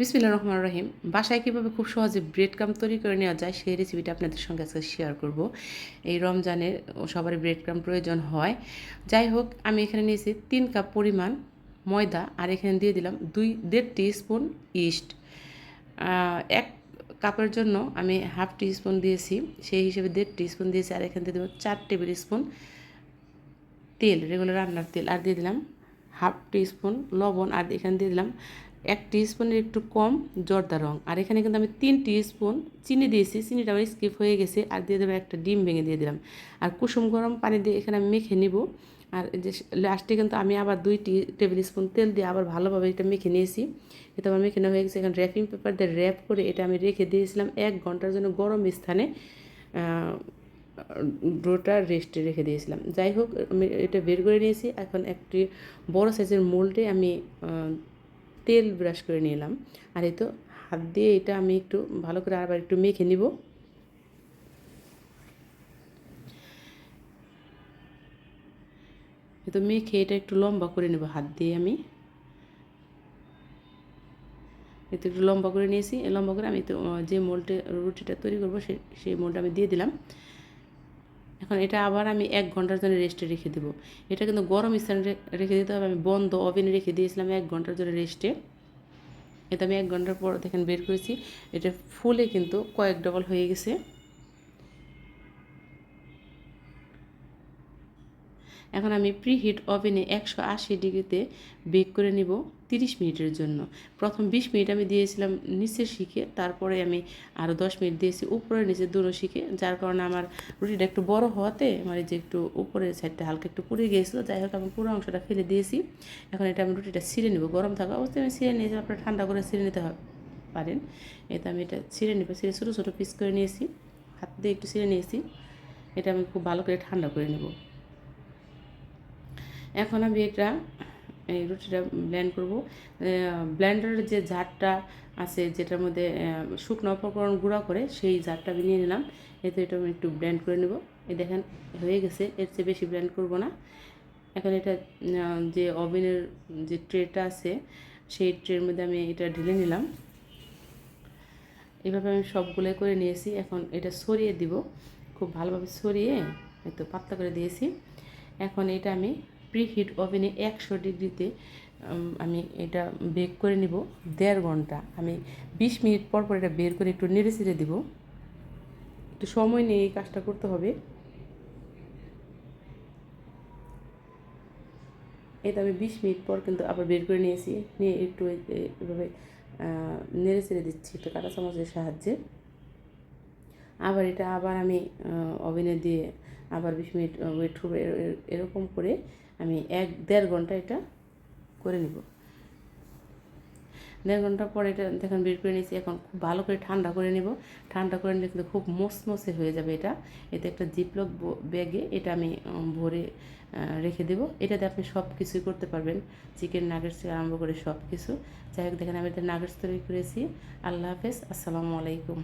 বিসমিল্লাহির রহমানির রহিম। বাসায় কীভাবে খুব সহজে ব্রেড ক্রাম্ব তৈরি করে নেওয়া যায় সেই রেসিপিটা আপনাদের সঙ্গে আজকে শেয়ার করব। এই রমজানে সবারই ব্রেড ক্রাম্ব প্রয়োজন হয়। যাই হোক, আমি এখানে নিয়েছি 3 কাপ পরিমাণ ময়দা, আর এখানে দিয়ে দিলাম 2.5 টিস্পুন ইস্ট। 1 কাপের জন্য আমি হাফ টিস্পুন দিয়েছি, সেই হিসেবে 1.5 টিস্পুন দিয়েছি। আর এখানে দিয়ে দেবো 4 টেবিল স্পুন তেল, রেগুলার রান্নার তেল। আর দিয়ে দিলাম হাফ টিস্পুন লবণ। আর এখানে দিয়ে দিলাম 1 টিস্পুনের একটু কম জর্দা রং। আর এখানে কিন্তু আমি 3 টিস্পুন চিনি দিয়েছি, চিনিটা আমার স্কিপ হয়ে গেছে। আর দিয়ে দেবো একটা ডিম ভেঙে দিয়ে দিলাম। আর কুসুম গরম পানি দিয়ে এখানে আমি মেখে নিব। আর যে লাস্টে কিন্তু আমি আবার 2 টেবিল স্পুন তেল দিয়ে আবার ভালোভাবে এটা মেখে নিয়েছি। এটা আমার মেখে নেওয়া হয়ে গেছে। এখন র্যাপিং পেপার দিয়ে র্যাপ করে এটা আমি রেখে দিয়েছিলাম 1 ঘন্টার জন্য গরম স্থানে। ডোটা রেস্টে রেখে দিয়েছিলাম। যাই হোক, আমি এটা বের করে নিয়েছি। এখন একটি বড় সাইজের মোল্ডে আমি তেল ব্রাশ করে নিলাম। আর এই তো হাত দিয়ে এটা আমি একটু ভালো করে আবার একটু মেখে নিব। তো মেখে এটা একটু লম্বা করে নেব হাত দিয়ে। আমি এতে একটু লম্বা করে নিয়েছি। লম্বা করে আমি তো যে মোল্ডে রুটিটা তৈরি করবো সেই মোল্ডটা আমি দিয়ে দিলাম। এখন এটা আবার আমি 1 ঘন্টার জন্য রেস্টে রেখে দেবো। এটা কিন্তু গরম স্থানে রেখে দিতে হবে। আমি বন্ধ ওভেনে রেখে দিয়েছিলাম 1 ঘন্টার জন্য রেস্টে। এটা আমি 1 ঘন্টার পর দেখেন বের করেছি। এটা ফুলে কিন্তু কয়েক ডবল হয়ে গেছে। এখন আমি প্রিহিট ওভেনে 180 ডিগ্রিতে বেক করে নিব 30 মিনিটের জন্য। প্রথম 20 মিনিট আমি দিয়েছিলাম নিচের শিখে, তারপরে আমি আরও 10 মিনিট দিয়েছি উপরে নিচে দুটো শিখে। যার কারণে আমার রুটিটা একটু বড় হওয়াতে আমার যে একটু উপরের সাইডটা হালকা একটু পুড়ে গিয়েছিলো। যাই হোক, আমি পুরো অংশটা ফেলে দিয়েছি। এখন এটা আমি রুটিটা ছিঁড়ে নেব। গরম থাকা অবস্থায় আমি ছিঁড়ে নিয়েছি, আপনারা ঠান্ডা করে ছিঁড়ে নিতে পারেন। এতে আমি এটা ছিঁড়ে নেব। ছিঁড়ে ছোটো ছোটো পিস করে নিয়েছি, হাত দিয়ে একটু ছিঁড়ে নিয়েছি। এটা আমি খুব ভালো করে ঠান্ডা করে নেব। এখন আমি এই রুটিটা ব্লেন্ড করব। ব্লেন্ডারের যে জারটা আছে, যেটার মধ্যে শুকনো উপকরণ গুঁড়া করে, সেই জারটা আমি নিয়ে নিলাম। এতে এটা আমি একটু ব্লেন্ড করে নেব। এই দেখেন হয়ে গেছে, এর চেয়ে বেশি ব্লেন্ড করব না। এখন এটা যে ওভেনের যে ট্রেটা আছে, সেই ট্রের মধ্যে আমি এটা ঢেলে নিলাম। এইভাবে আমি সবগুলো করে নিয়েছি। এখন এটা ছড়িয়ে দিব, খুব ভালোভাবে ছড়িয়ে একটু পাতলা করে দিয়েছি। এখন এটা আমি প্রিহিট ওভেনে 100 ডিগ্রিতে আমি এটা বেক করে নিব 1.5 ঘন্টা। আমি 20 মিনিট পর পর এটা বের করে একটু নেড়ে চেড়ে দিব। একটু সময় নিয়ে এই কাজটা করতে হবে। এটা আমি 20 মিনিট পর কিন্তু আবার বের করে নিয়েছি, নিয়ে একটু এভাবে নেড়ে চেড়ে দিচ্ছি একটু কাঁটা চামচের সাহায্যে। আবার এটা আবার আমি ওভেনে দিয়ে আবার 20 মিনিট ওয়েট করবো। এরকম করে আমি 1-1.5 ঘন্টা এটা করে নিব। 1.5 ঘন্টা পর এটা দেখেন বের করে নিয়েছি। এখন খুব ভালো করে ঠান্ডা করে নেব। ঠান্ডা করে নিলে কিন্তু খুব মচমচে হয়ে যাবে এটা। এতে একটা জিপলক ব্যাগে এটা আমি ভরে রেখে দেবো। এটাতে আপনি সব কিছুই করতে পারবেন, চিকেন নাগেটস থেকে আরম্ভ করে সব কিছু। যাই হোক, দেখেন আমি এটা নাগেটস তৈরি করেছি। আল্লাহ হাফেজ, আসসালামু আলাইকুম।